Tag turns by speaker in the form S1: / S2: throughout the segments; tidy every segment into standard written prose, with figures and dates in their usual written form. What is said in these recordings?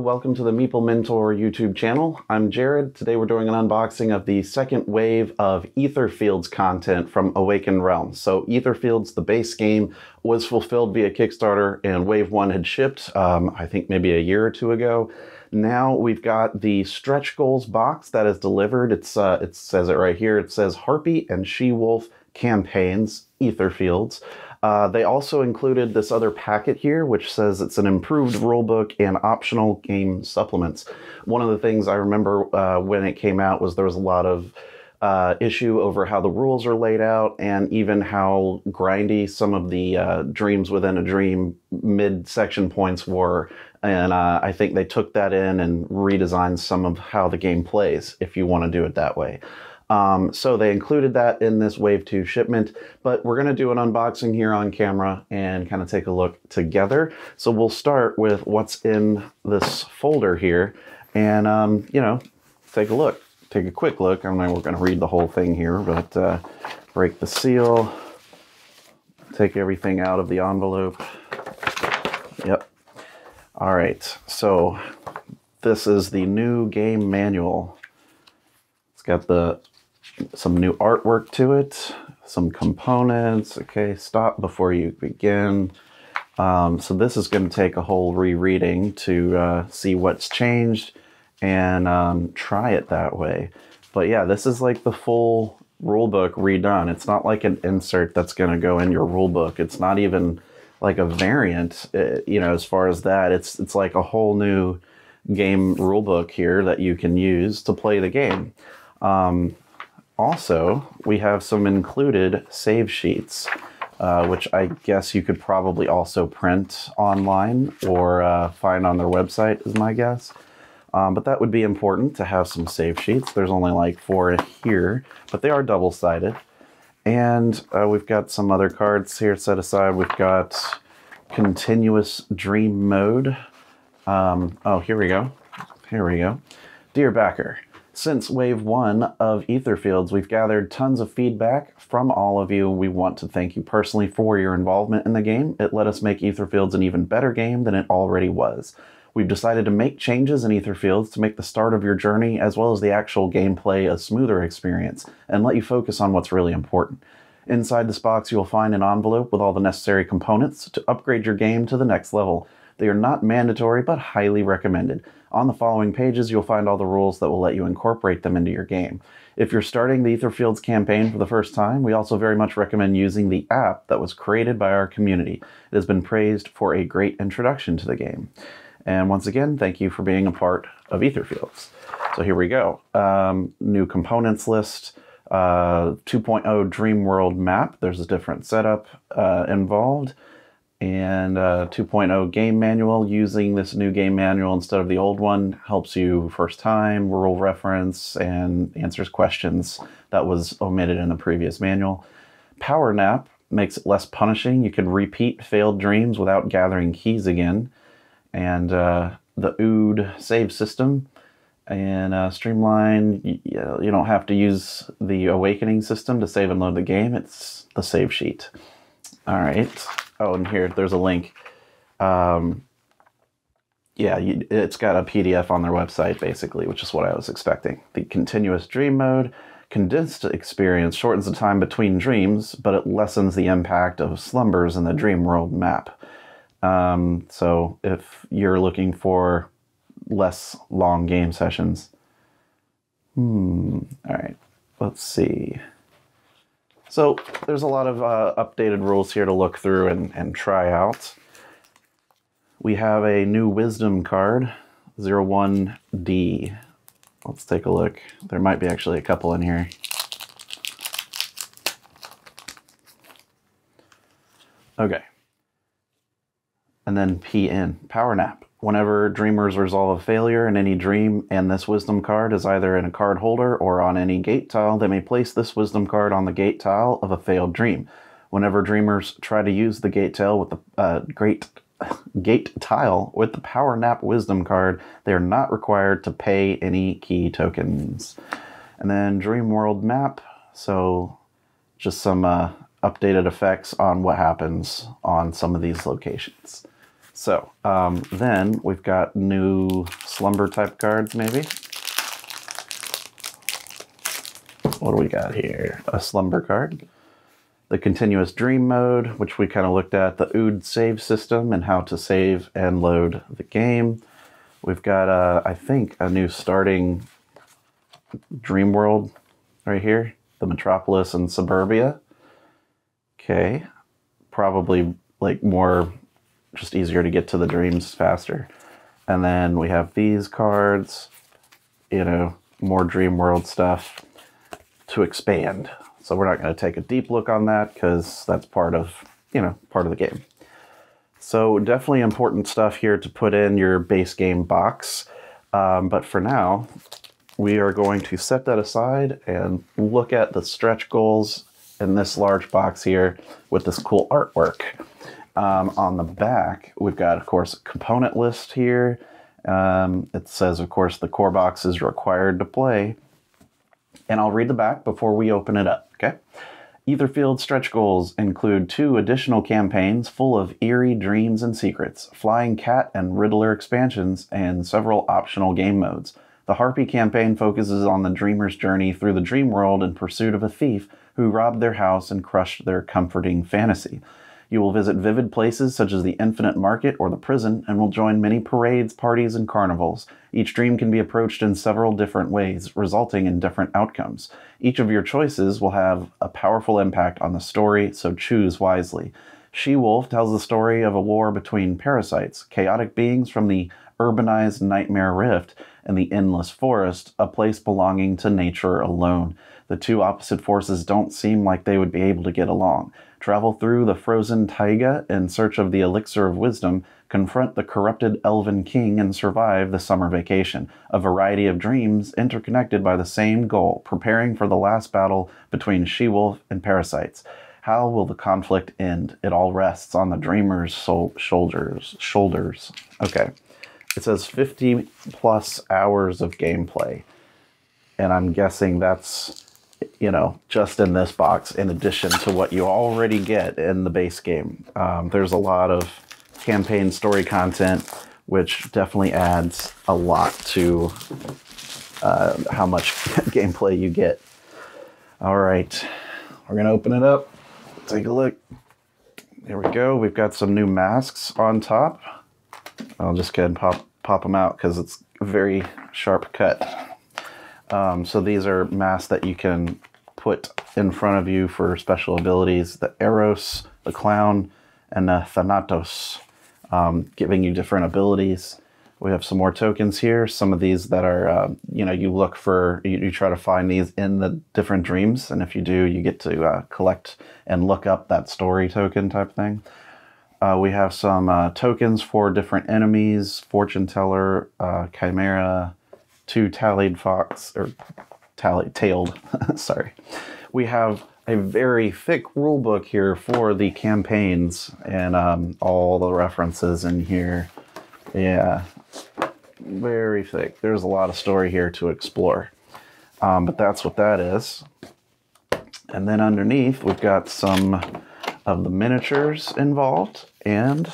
S1: welcome to the Meeple Mentor YouTube channel. I'm Jared. Today we're doing an unboxing of the second wave of Aetherfields content from Awakened Realms. So Aetherfields, the base game, was fulfilled via Kickstarter and Wave 1 had shipped, I think maybe a year or two ago. Now we've got the stretch goals box that is delivered. It says it right here. It says Harpy and She-Wolf Campaigns, Aetherfields. They also included this other packet here, which says it's an improved rulebook and optional game supplements. One of the things I remember when it came out was there was a lot of issue over how the rules are laid out and even how grindy some of the dreams within a dream mid-section points were. And I think they took that in and redesigned some of how the game plays, if you want to do it that way. So they included that in this Wave 2 shipment, but we're going to do an unboxing here on camera and kind of take a look together. So we'll start with what's in this folder here and, you know, take a look, take a quick look. I don't know, we're going to read the whole thing here, but break the seal, take everything out of the envelope. Yep. All right. So this is the new game manual. It's got some new artwork to it, some components. Okay, stop before you begin. So this is going to take a whole rereading to see what's changed and try it that way. But yeah, this is like the full rulebook redone. It's not like an insert that's going to go in your rulebook. It's not even like a variant, you know, as far as that. It's like a whole new game rulebook here that you can use to play the game. Also, we have some included save sheets, which I guess you could probably also print online or find on their website is my guess. But that would be important to have some save sheets. There's only like 4 here, but they are double-sided. And we've got some other cards here set aside. We've got continuous dream mode. Oh, here we go. Here we go. Dear backer, since Wave 1 of Aetherfields, we've gathered tons of feedback from all of you. We want to thank you personally for your involvement in the game. It let us make Aetherfields an even better game than it already was. We've decided to make changes in Aetherfields to make the start of your journey as well as the actual gameplay a smoother experience and let you focus on what's really important. Inside this box, you'll find an envelope with all the necessary components to upgrade your game to the next level. They are not mandatory, but highly recommended. On the following pages, you'll find all the rules that will let you incorporate them into your game. If you're starting the Aetherfields campaign for the first time, we also very much recommend using the app that was created by our community. It has been praised for a great introduction to the game. And once again, thank you for being a part of Aetherfields. So here we go. New components list, 2.0 Dream World map. There's a different setup involved. And 2.0 game manual. Using this new game manual instead of the old one helps you first time, rule reference, and answers questions that was omitted in the previous manual. Power nap makes it less punishing. You can repeat failed dreams without gathering keys again. And the OOD save system. And Streamline, you don't have to use the Awakening system to save and load the game. It's the save sheet. All right. Oh, and here, there's a link. Yeah, it's got a PDF on their website, basically, which is what I was expecting. The continuous dream mode, condensed experience shortens the time between dreams, but it lessens the impact of slumbers in the dream world map. So if you're looking for less long game sessions. All right, let's see. So there's a lot of updated rules here to look through and try out. We have a new wisdom card, 01D. Let's take a look. There might be actually a couple in here. Okay. And then PN, Power Nap. Whenever dreamers resolve a failure in any dream and this wisdom card is either in a card holder or on any gate tile, they may place this wisdom card on the gate tile of a failed dream. Whenever dreamers try to use the gate tile with the gate tile with the Power Nap wisdom card, they are not required to pay any key tokens. And then Dream World map, so just some updated effects on what happens on some of these locations. So then we've got new slumber type cards, maybe. What do we got here? A slumber card. The continuous dream mode, which we kind of looked at, the OOD save system and how to save and load the game. We've got, I think, a new starting dream world right here. The Metropolis and Suburbia. Okay. Probably like more, just easier to get to the dreams faster. And then we have these cards, you know, more dream world stuff to expand. So we're not going to take a deep look on that because that's part of, you know, part of the game. So definitely important stuff here to put in your base game box. But for now, we are going to set that aside and look at the stretch goals in this large box here with this cool artwork. On the back, we've got, of course, a component list here. It says, of course, the core box is required to play. And I'll read the back before we open it up, okay? Aetherfield stretch goals include 2 additional campaigns full of eerie dreams and secrets, Flying Cat and Riddler expansions, and several optional game modes. The Harpy campaign focuses on the dreamer's journey through the dream world in pursuit of a thief who robbed their house and crushed their comforting fantasy. You will visit vivid places such as the Infinite Market or the prison, and will join many parades, parties, and carnivals. Each dream can be approached in several different ways, resulting in different outcomes. Each of your choices will have a powerful impact on the story, so choose wisely. She-Wolf tells the story of a war between parasites, chaotic beings from the urbanized Nightmare Rift, and the Endless Forest, a place belonging to nature alone. The two opposite forces don't seem like they would be able to get along. Travel through the frozen taiga in search of the elixir of wisdom, confront the corrupted elven king, and survive the summer vacation. A variety of dreams interconnected by the same goal, preparing for the last battle between She-Wolf and parasites. How will the conflict end? It all rests on the dreamer's shoulders. Okay. It says 50 plus hours of gameplay. And I'm guessing that's, you know, just in this box, in addition to what you already get in the base game. There's a lot of campaign story content, which definitely adds a lot to how much gameplay you get. All right, we're gonna open it up, take a look. There we go. We've got some new masks on top. I'll just go ahead and pop them out because it's a very sharp cut. So these are masks that you can put in front of you for special abilities. The Eros, the Clown, and the Thanatos, giving you different abilities. We have some more tokens here. Some of these that are, you know, you look for, you try to find these in the different dreams. And if you do, you get to collect and look up that story token type thing. We have some tokens for different enemies, Fortune Teller, Chimera, 2 Tallied Fox, or Tailed, sorry. We have a very thick rule book here for the campaigns and all the references in here. Yeah, very thick. There's a lot of story here to explore. But that's what that is. And then underneath, we've got some of the miniatures involved and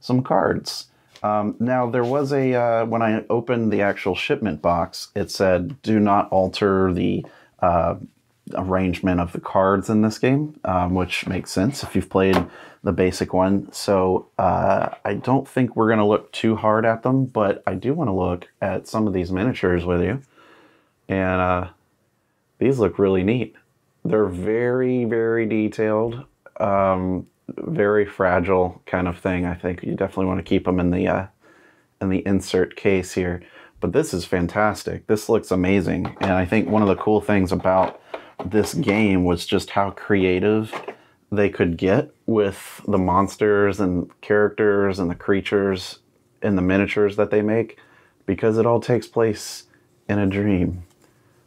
S1: some cards. Now, there was a, when I opened the actual shipment box, it said, do not alter the arrangement of the cards in this game, which makes sense if you've played the basic one. So I don't think we're going to look too hard at them, but I do want to look at some of these miniatures with you. And these look really neat. They're very, very detailed. Very fragile kind of thing. I think you definitely want to keep them in the insert case here. But this is fantastic. This looks amazing. And I think one of the cool things about this game was just how creative they could get with the monsters and characters and the creatures and the miniatures that they make, because it all takes place in a dream.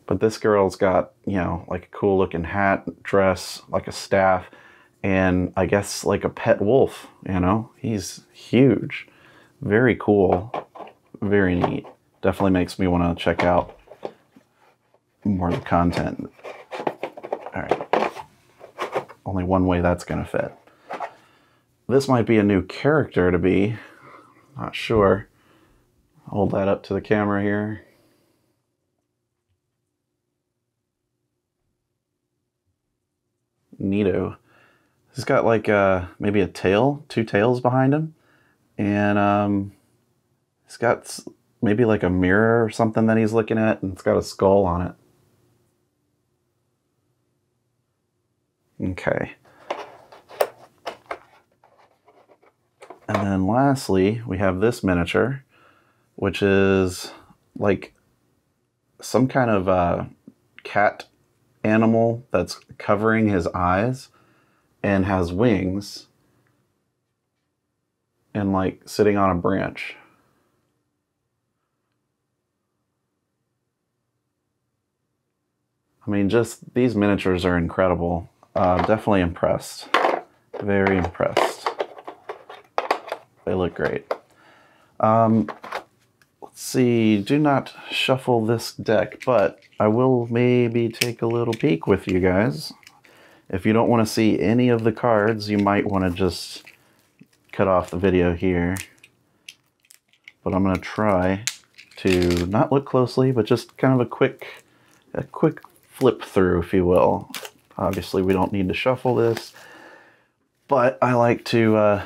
S1: But this girl's got, you know, like a cool looking hat, dress, like a staff, and I guess like a pet wolf, you know? He's huge. Very cool. Very neat. Definitely makes me want to check out more of the content. All right. Only one way that's going to fit. This might be a new character to be Not sure. Hold that up to the camera here. Neato. He's got like maybe a tail, two tails behind him. And he's got maybe like a mirror or something that he's looking at, and it's got a skull on it. Okay. And then lastly, we have this miniature, which is like some kind of cat animal that's covering his eyes and has wings and like sitting on a branch. I mean, just these miniatures are incredible. Definitely impressed. Very impressed. They look great. Let's see. Do not shuffle this deck, but I will maybe take a little peek with you guys. If you don't want to see any of the cards, you might want to just cut off the video here. But I'm going to try to not look closely, but just kind of a quick flip through, if you will. Obviously, we don't need to shuffle this, but I like to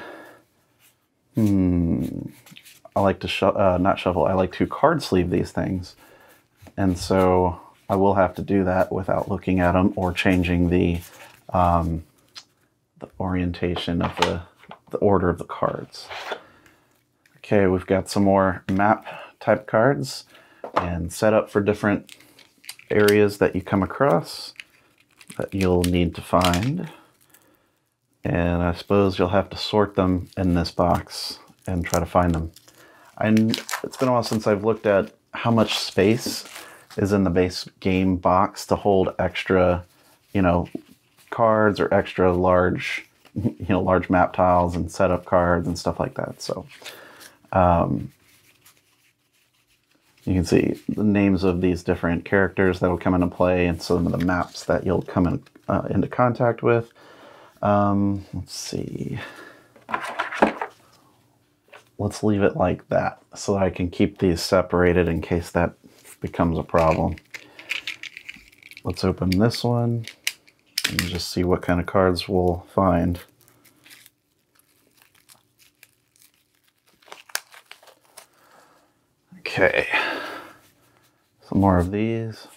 S1: not shuffle. I like to card sleeve these things, and so I will have to do that without looking at them or changing the orientation of the order of the cards. Okay, we've got some more map type cards and set up for different areas that you come across that you'll need to find. And I suppose you'll have to sort them in this box and try to find them. It's been a while since I've looked at how much space is in the base game box to hold extra, cards or extra large, large map tiles and setup cards and stuff like that. So you can see the names of these different characters that will come into play and some of the maps that you'll come into contact with. Let's see. Let's leave it like that so that I can keep these separated in case that becomes a problem. Let's open this one and just see what kind of cards we'll find. Okay, some more of these.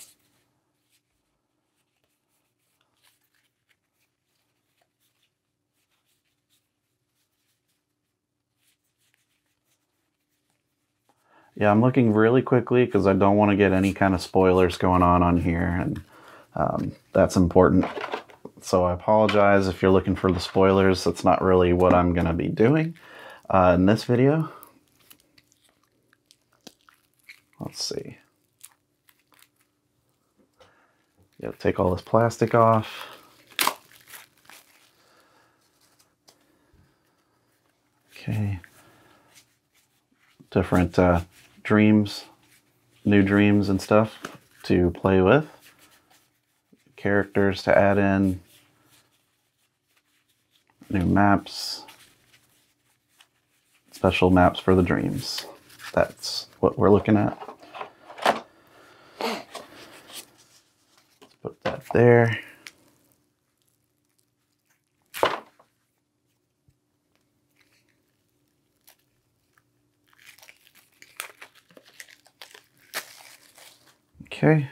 S1: Yeah, I'm looking really quickly because I don't want to get any kind of spoilers going on here, and that's important. So I apologize if you're looking for the spoilers. That's not really what I'm going to be doing in this video. Let's see. Gotta take all this plastic off. Okay. Different dreams, new dreams and stuff to play with. Characters to add in. New maps. Special maps for the dreams. That's what we're looking at. Let's put that there. Okay.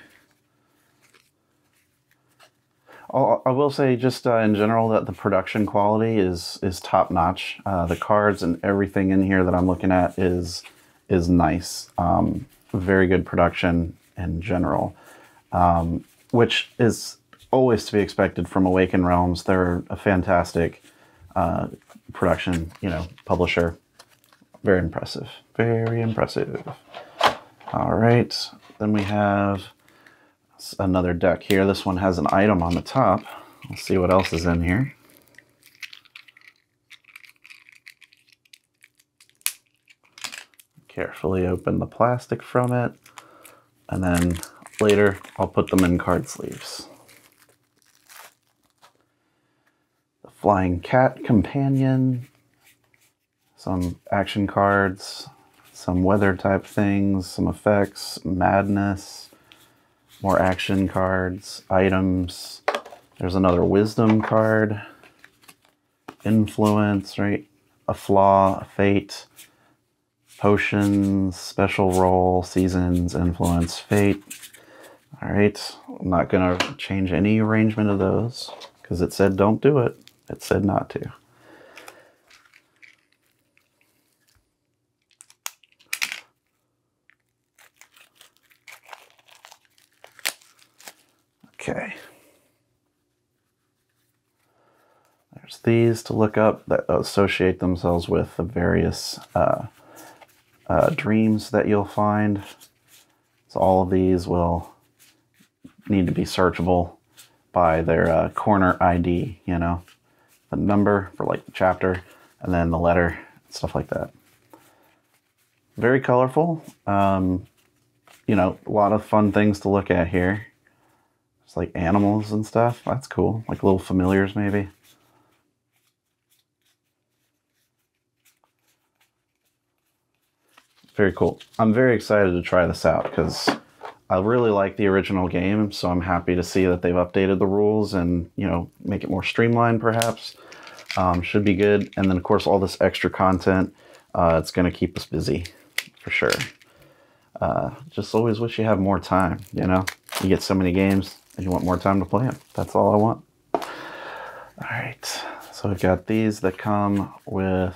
S1: I will say just in general that the production quality is top notch. The cards and everything in here that I'm looking at is nice. Very good production in general, which is always to be expected from Awakened Realms. They're a fantastic production, publisher. Very impressive. Very impressive. All right. Then we have another deck here. This one has an item on the top. Let's see what else is in here. Carefully open the plastic from it, and then later I'll put them in card sleeves. The Flying Cat Companion, some action cards, some weather type things, some effects, madness, more action cards, items. There's another wisdom card, influence, right? A flaw, a fate, potions, special roll, seasons, influence, fate. All right, I'm not gonna change any arrangement of those because it said don't do it. It said not to. Okay. There's these to look up that associate themselves with the various dreams that you'll find. So all of these will need to be searchable by their corner ID, you know, the number for like the chapter and then the letter, stuff like that. Very colorful. You know, a lot of fun things to look at here. It's like animals and stuff. That's cool. Like little familiars maybe. Very cool. I'm very excited to try this out because I really like the original game, so I'm happy to see that they've updated the rules and, you know, make it more streamlined perhaps. Should be good. And then, of course, all this extra content, it's going to keep us busy for sure. Just always wish you have more time, you know? You get so many games and you want more time to play them. That's all I want. All right. So we've got these that come with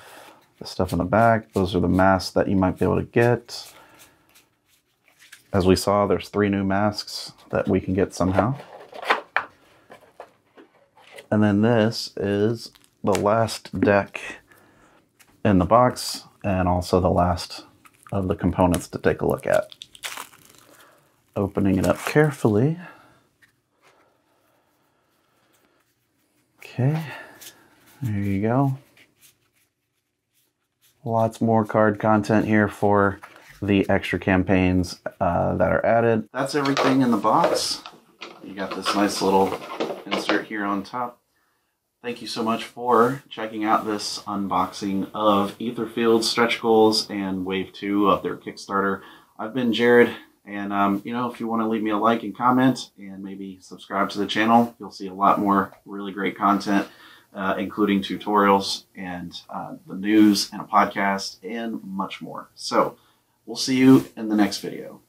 S1: the stuff in the back. Those are the masks that you might be able to get. As we saw, there's 3 new masks that we can get somehow. And then this is the last deck in the box and also the last of the components to take a look at. Opening it up carefully. Okay, there you go. Lots more card content here for the extra campaigns that are added. That's everything in the box. You got this nice little insert here on top. Thank you so much for checking out this unboxing of Aetherfield Stretch Goals and Wave 2 of their Kickstarter. I've been Jared, and you know, if you want to leave me a like and comment and maybe subscribe to the channel, you'll see a lot more really great content, including tutorials and the news and a podcast and much more. So we'll see you in the next video.